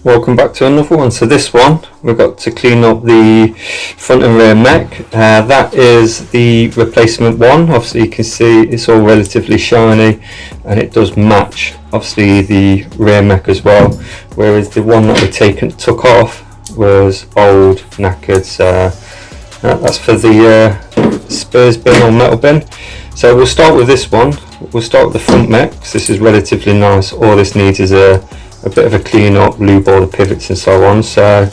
Welcome back to another one. So this one, we've got to clean up the front and rear mech. That is the replacement one. Obviously you can see it's all relatively shiny and it does match obviously the rear mech as well, whereas the one that we took off was old, knackered. So that's for the spurs bin or metal bin. So we'll start with this one. We'll start with the front mech because this is relatively nice. All this needs is a bit of a clean up, lube all the pivots and so on. So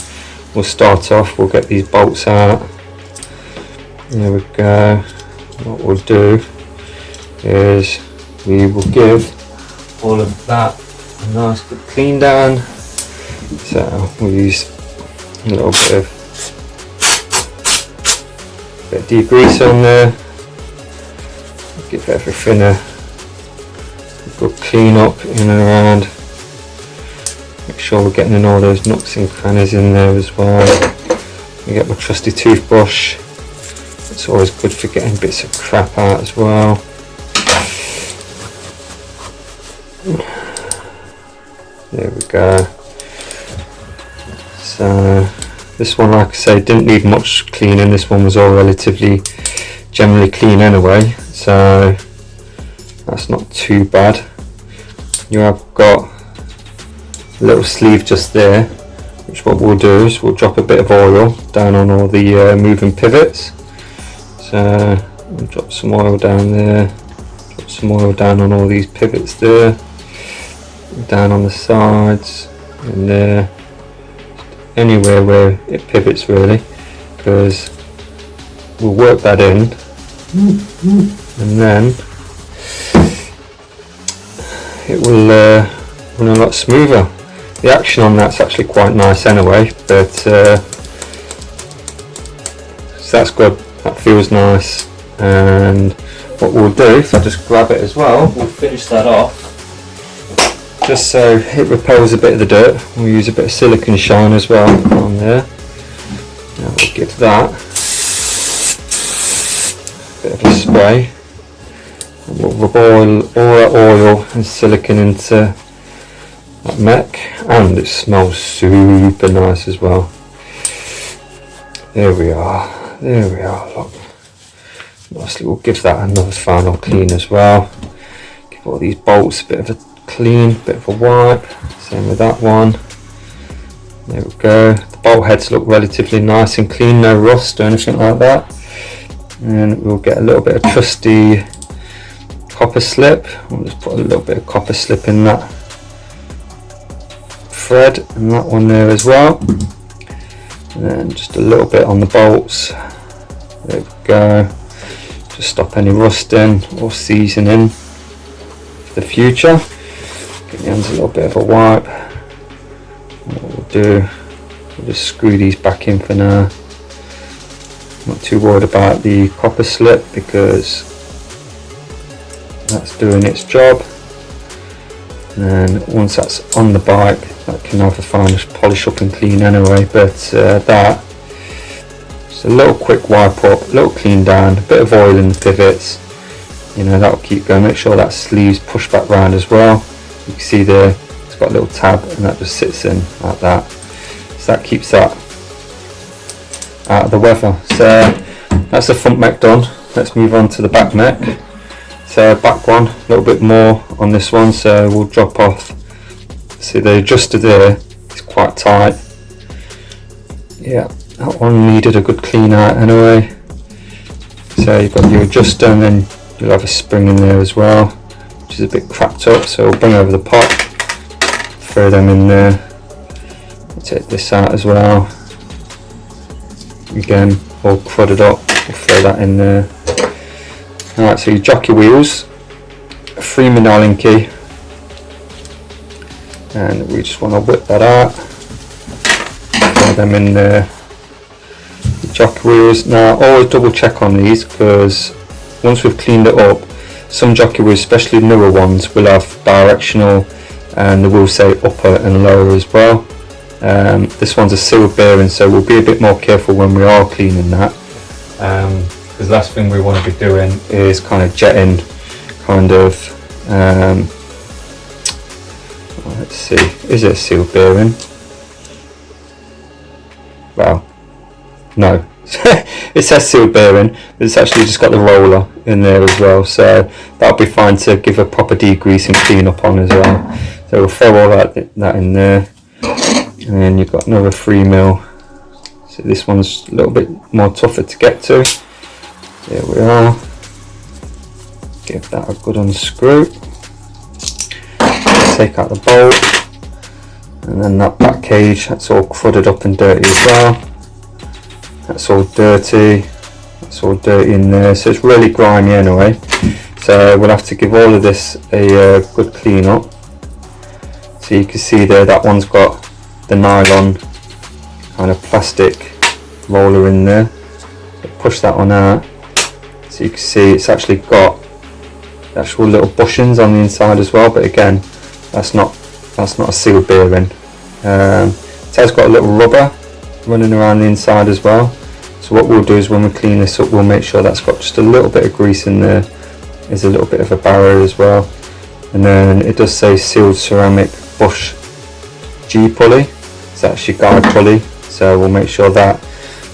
we'll start off, we'll get these bolts out. There we go. What we'll do is we will give all of that a nice good clean down. So we'll use a little bit of degrease on there. Give everything a good clean up in and around. Make sure we're getting in all those nooks and crannies in there as well. I get my trusty toothbrush. It's always good for getting bits of crap out as well. There we go. So this one, like I say, didn't need much cleaning. This one was all relatively generally clean anyway, so that's not too bad. You have got a little sleeve just there, which what we'll do is we'll drop a bit of oil down on all the moving pivots. So we'll drop some oil down there, drop some oil down on all these pivots there, down on the sides and there, anywhere where it pivots really, because we'll work that in and then it will run a lot smoother. The action on that's actually quite nice anyway, but so that's good, that feels nice. And what we'll do, if I just grab it as well, we'll finish that off just so it repels a bit of the dirt. We'll use a bit of silicone shine as well on there. Now we'll give that a bit of a spray. And we'll rub all that oil and silicone into that mech, and it smells super nice as well. There we are, look. Nicely, we'll give that another final clean as well. Give all these bolts a bit of a clean, bit of a wipe. Same with that one. There we go. The bolt heads look relatively nice and clean, no rust or anything like that. And we'll get a little bit of trusty copper slip. We'll just put a little bit of copper slip in that thread and that one there as well, and then just a little bit on the bolts. There we go, just stop any rusting or seasoning for the future. Give the hands a little bit of a wipe. What we'll do, we'll just screw these back in for now. Not too worried about the copper slip because that's doing its job. And once that's on the bike, that can have a fine polish up and clean anyway. But that, just a little quick wipe up, a little clean down, a bit of oil in the pivots, you know, that'll keep going. Make sure that sleeve's pushed back round as well. You can see there, it's got a little tab and that just sits in like that. So that keeps that out of the weather. So that's the front mech done. Let's move on to the back mech. So back one, a little bit more on this one, so we'll drop off. See the adjuster there, it's quite tight. Yeah, that one needed a good clean out anyway. So you've got your adjuster and then you'll have a spring in there as well, which is a bit cracked up, so we'll bring over the pot, throw them in there. We'll take this out as well. Again, all crudded up, we'll throw that in there. Alright, so your jockey wheels, a 3mm Allen key, and we just want to whip that out, throw them in there. The jockey wheels, now always double check on these because once we've cleaned it up, some jockey wheels, especially newer ones, will have directional and they will say upper and lower as well. This one's a sealed bearing, so we'll be a bit more careful when we are cleaning that. Because the last thing we want to be doing is kind of jetting kind of Let's see, is it a sealed bearing? Well, no. It says sealed bearing, but it's actually just got the roller in there as well, so that'll be fine to give a proper degrease and clean up on as well. So we'll throw all that in there, and then you've got another 3mm. So this one's a little bit more tougher to get to. There we are. Give that a good unscrew. Take out the bolt, and then that back cage, that's all crudded up and dirty as well. That's all dirty. That's all dirty in there. So it's really grimy anyway. So we'll have to give all of this a good clean up. So you can see there, that one's got the nylon kind of plastic roller in there. So push that one out. So you can see it's actually got actual little bushings on the inside as well. But again, that's not a sealed bearing. It has got a little rubber running around the inside as well. So what we'll do is when we clean this up, we'll make sure that's got just a little bit of grease in there. There's a little bit of a barrier as well. And then it does say sealed ceramic bush G pulley. It's actually guide pulley. So we'll make sure that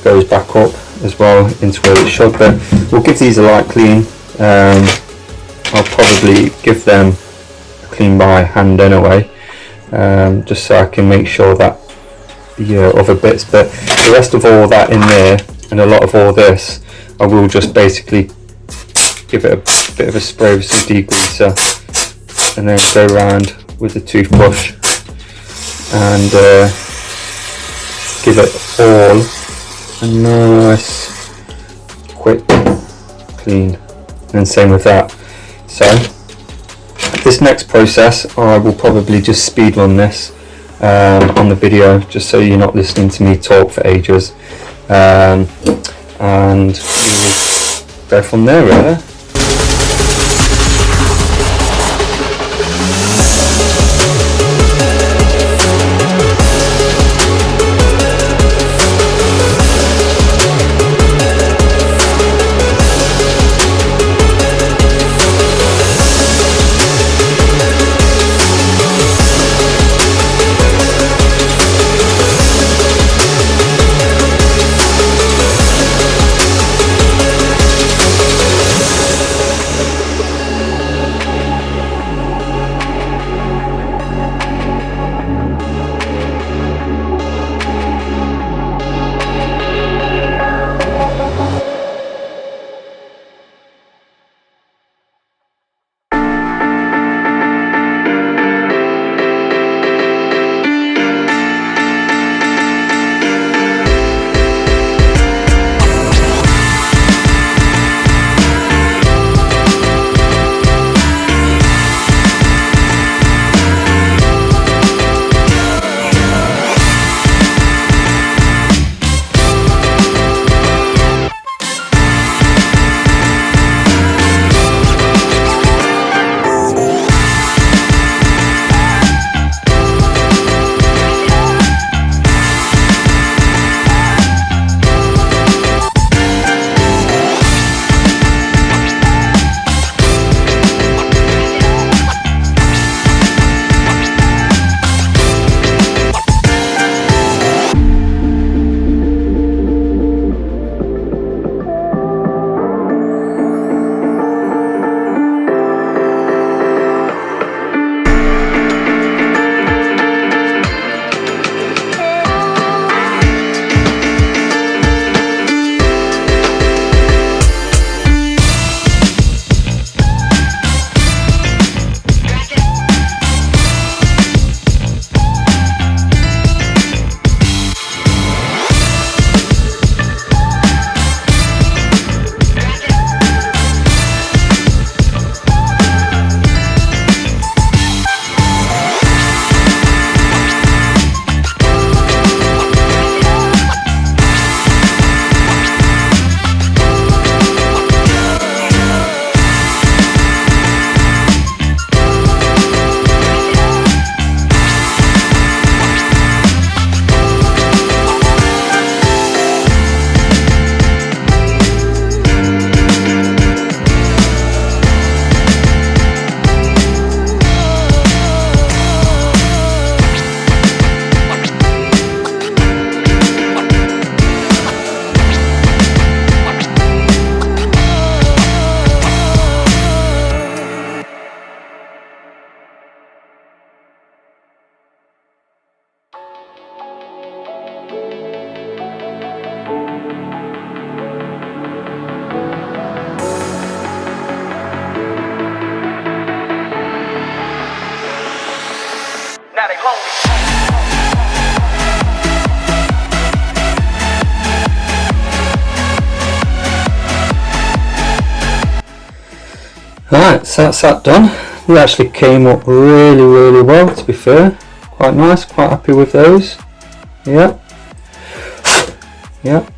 goes back up as well into where it should. But we'll give these a light clean. I'll probably give them a clean by hand anyway, just so I can make sure that the other bits, but the rest of all that in there and a lot of all this, I will just basically give it a bit of a spray with some degreaser and then go around with the toothbrush and give it all a nice quick clean, and same with that. So this next process, I will probably just speed run this on the video, just so you're not listening to me talk for ages, and go from there really. Right, so that's that done. They actually came up really well, to be fair. Quite nice, quite happy with those. Yeah,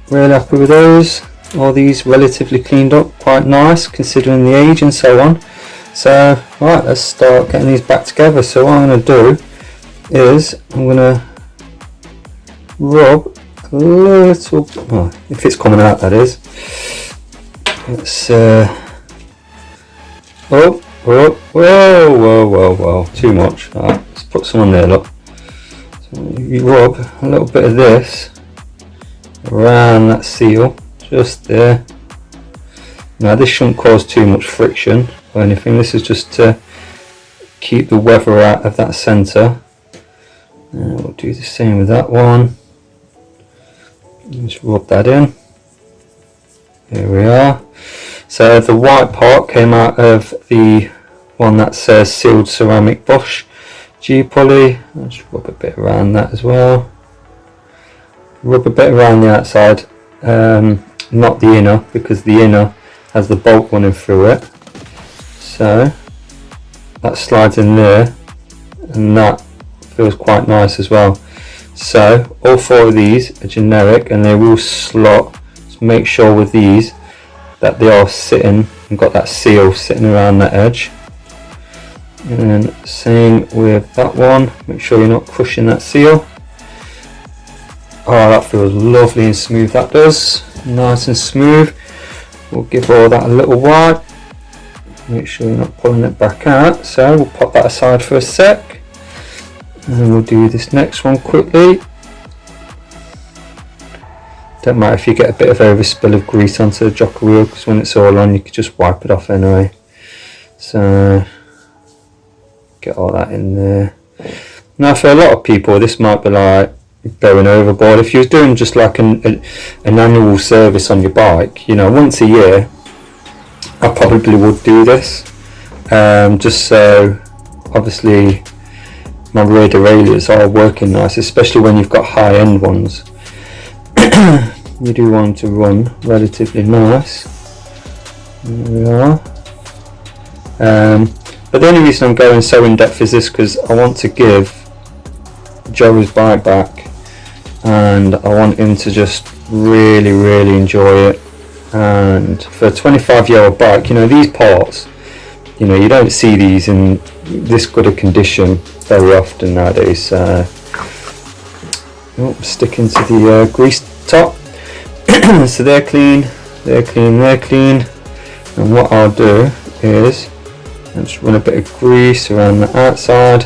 really happy with those. All these relatively cleaned up, quite nice considering the age and so on. So right, let's start getting these back together. So what I'm going to do is I'm going to rub a little, well, if it's coming out that is. Let's whoa, too much. Right, let's put some on there, look. So you rub a little bit of this around that seal, just there. Now this shouldn't cause too much friction or anything, this is just to keep the weather out of that centre. And we'll do the same with that one. Just rub that in. Here we are. So the white part came out of the one that says sealed ceramic bush G-pulley. I'll just rub a bit around that as well. Rub a bit around the outside, not the inner, because the inner has the bolt running through it. So that slides in there, and that feels quite nice as well. So all four of these are generic and they will slot. So make sure with these that they are sitting and got that seal sitting around that edge. And then same with that one, make sure you're not crushing that seal. Oh, that feels lovely and smooth, that does, nice and smooth. We'll give all that a little wipe, make sure you're not pulling it back out. So we'll pop that aside for a sec and we'll do this next one quickly. Don't matter if you get a bit of overspill of grease onto the jocker wheel, because when it's all on you can just wipe it off anyway. So get all that in there. Now for a lot of people this might be like going overboard. If you're doing just like an annual service on your bike, you know, once a year, I probably would do this, just so obviously my rear derailleurs are working nice, especially when you've got high-end ones. You do want to run relatively nice. There we are. But the only reason I'm going so in depth is this, because I want to give Joe his bike back and I want him to just really enjoy it. And for a 25-year-old bike, you know, these parts, you know, you don't see these in this good a condition very often nowadays. Sticking to the grease top. So they're clean, and what I'll do is I'll just run a bit of grease around the outside,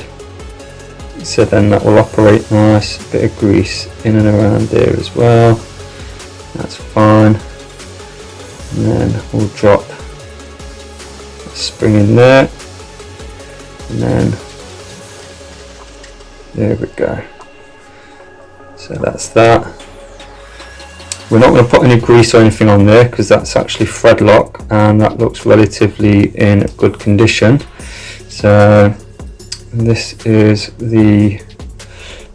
so then that will operate nice. A bit of grease in and around there as well, that's fine. And then we'll drop a spring in there, and then there we go. So that's that. We're not going to put any grease or anything on there because that's actually thread lock and that looks relatively in good condition. So this is the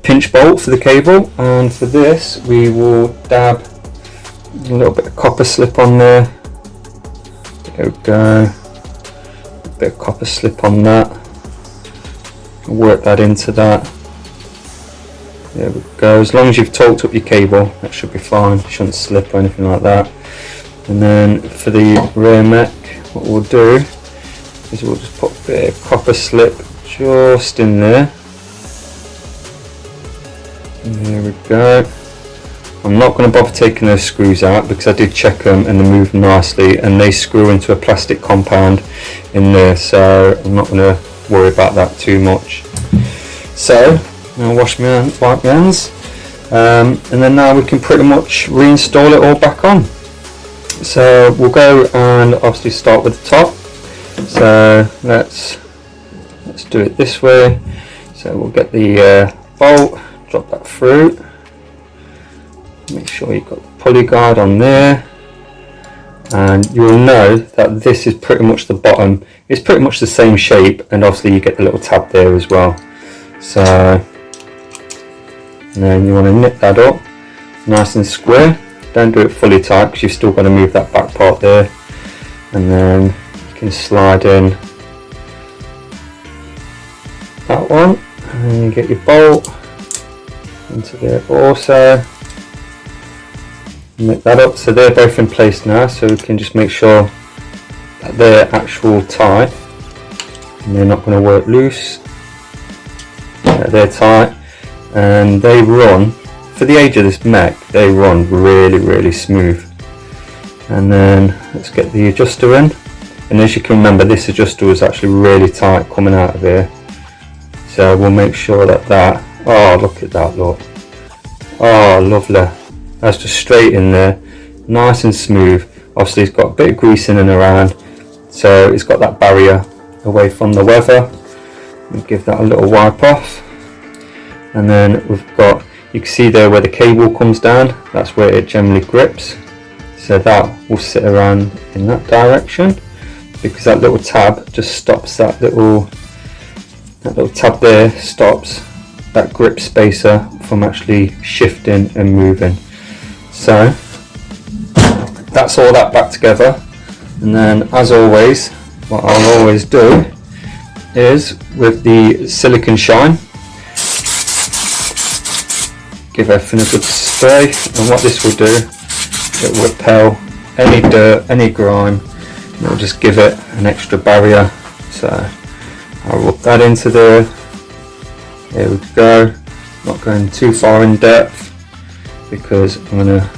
pinch bolt for the cable, and for this we will dab a little bit of copper slip on there. There we go. A bit of copper slip on that. Work that into that. There we go. As long as you've torqued up your cable, that should be fine. It shouldn't slip or anything like that. And then for the rear mech, what we'll do is we'll just put a bit of copper slip just in there. And there we go. I'm not going to bother taking those screws out because I did check them and they move nicely, and they screw into a plastic compound in there, so I'm not going to worry about that too much. So I'll wash my hands, wipe my hands, and then now we can pretty much reinstall it all back on. So we'll go and obviously start with the top. So let's do it this way. So we'll get the bolt, drop that through. Make sure you've got the pulley guide on there, and you'll know that this is pretty much the bottom. It's pretty much the same shape, and obviously you get the little tab there as well. So and then you want to knit that up nice and square. Don't do it fully tight because you've still got to move that back part there, and then can slide in that one, and you get your bolt into there also. Make that up, so they're both in place now, so we can just make sure that they're actual tight and they're not going to work loose. They're tight, and they run, for the age of this mech, they run really smooth. And then let's get the adjuster in, and as you can remember, this adjuster was actually really tight coming out of here, so we'll make sure that oh, look at that, look, oh lovely, that's just straight in there, nice and smooth. Obviously it's got a bit of grease in and around, so it's got that barrier away from the weather. We'll give that a little wipe off, and then we've got, you can see there where the cable comes down, that's where it generally grips, so that will sit around in that direction, because that little tab just stops that little tab there, stops that grip spacer from actually shifting and moving. So that's all that back together, and then as always, what I'll always do is with the silicone shine, give everything a good spray, and what this will do, it will repel any dirt, any grime, and it will just give it an extra barrier. So I'll rub that into there. There we go. Not going too far in depth because I'm going to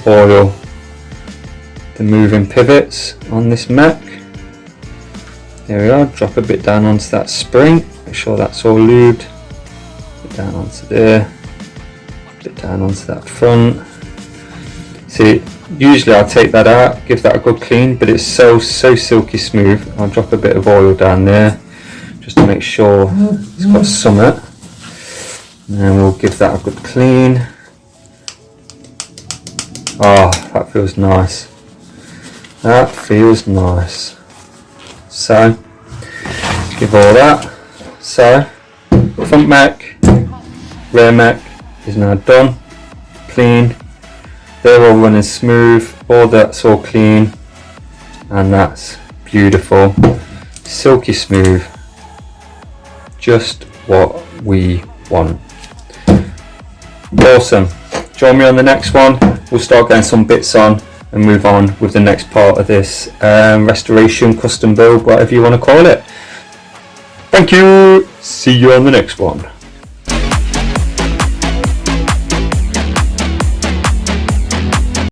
oil the moving pivots on this mech. There we are. Drop a bit down onto that spring. Make sure that's all lubed. Put down onto there. Put it down onto that front. See, usually I'll take that out, give that a good clean, but it's so silky smooth. I'll drop a bit of oil down there just to make sure it's got summit, and then we'll give that a good clean. Oh, that feels nice. That feels nice. So give all that. So front mech, rear mech is now done, clean. They're all running smooth, all that's all clean, and that's beautiful, silky smooth, just what we want. Awesome. Join me on the next one. We'll start getting some bits on and move on with the next part of this restoration, custom build, whatever you want to call it. Thank you. See you on the next one.